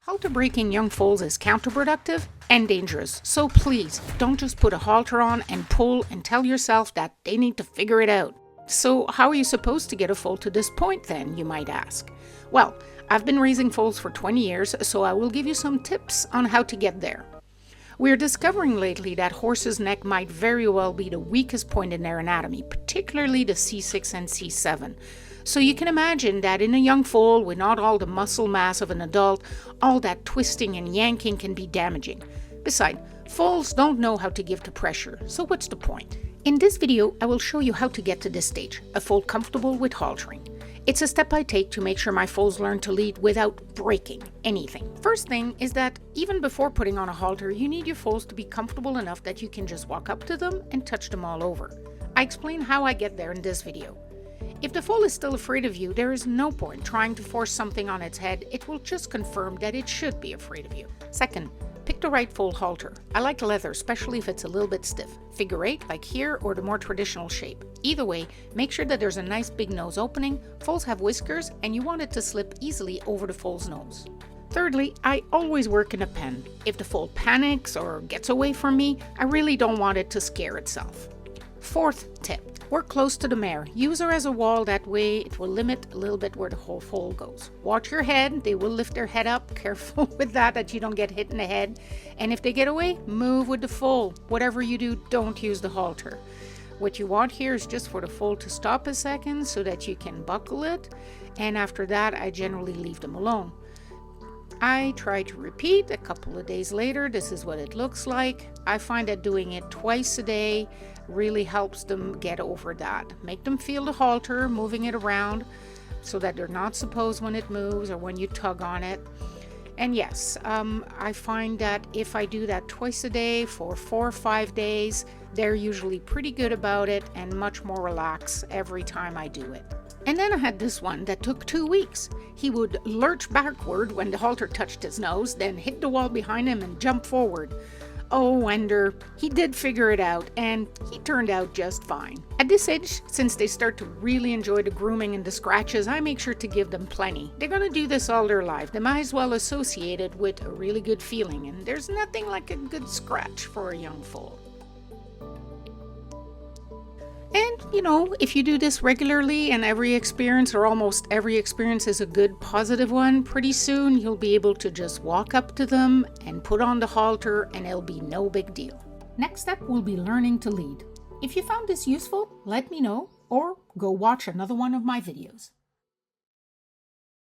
Halter breaking young foals is counterproductive and dangerous, so please don't just put a halter on and pull and tell yourself that they need to figure it out. So how are you supposed to get a foal to this point then, you might ask? Well, I've been raising foals for 20 years, so I will give you some tips on how to get there. We're discovering lately that horses' neck might very well be the weakest point in their anatomy, particularly the C6 and C7. So you can imagine that in a young foal with not all the muscle mass of an adult, all that twisting and yanking can be damaging. Besides, foals don't know how to give to pressure, so what's the point? In this video, I will show you how to get to this stage, a foal comfortable with haltering. It's a step I take to make sure my foals learn to lead without breaking anything. First thing is that even before putting on a halter, you need your foals to be comfortable enough that you can just walk up to them and touch them all over. I explain how I get there in this video. If the foal is still afraid of you, there is no point trying to force something on its head. It will just confirm that it should be afraid of you. Second, pick the right foal halter. I like leather, especially if it's a little bit stiff. Figure 8, like here, or the more traditional shape. Either way, make sure that there's a nice big nose opening. Foals have whiskers, and you want it to slip easily over the foal's nose. Thirdly, I always work in a pen. If the foal panics or gets away from me, I really don't want it to scare itself. Fourth tip. Work close to the mare. Use her as a wall, that way it will limit a little bit where the whole foal goes. Watch your head, they will lift their head up. Careful with that you don't get hit in the head. And if they get away, move with the foal. Whatever you do, don't use the halter. What you want here is just for the foal to stop a second so that you can buckle it. And after that, I generally leave them alone. I try to repeat a couple of days later. This is what it looks like. I find that doing it twice a day really helps them get over that. Make them feel the halter, moving it around so that they're not supposed when it moves or when you tug on it. And yes, I find that if I do that twice a day for 4 or 5 days, they're usually pretty good about it and much more relaxed every time I do it. And then I had this one that took 2 weeks. He would lurch backward when the halter touched his nose, then hit the wall behind him and jump forward. Oh, Wender, he did figure it out, and he turned out just fine. At this age, since they start to really enjoy the grooming and the scratches, I make sure to give them plenty. They're going to do this all their life. They might as well associate it with a really good feeling, and there's nothing like a good scratch for a young foal. And, if you do this regularly and every experience or almost every experience is a good positive one, pretty soon you'll be able to just walk up to them and put on the halter and it'll be no big deal. Next step will be learning to lead. If you found this useful, let me know or go watch another one of my videos.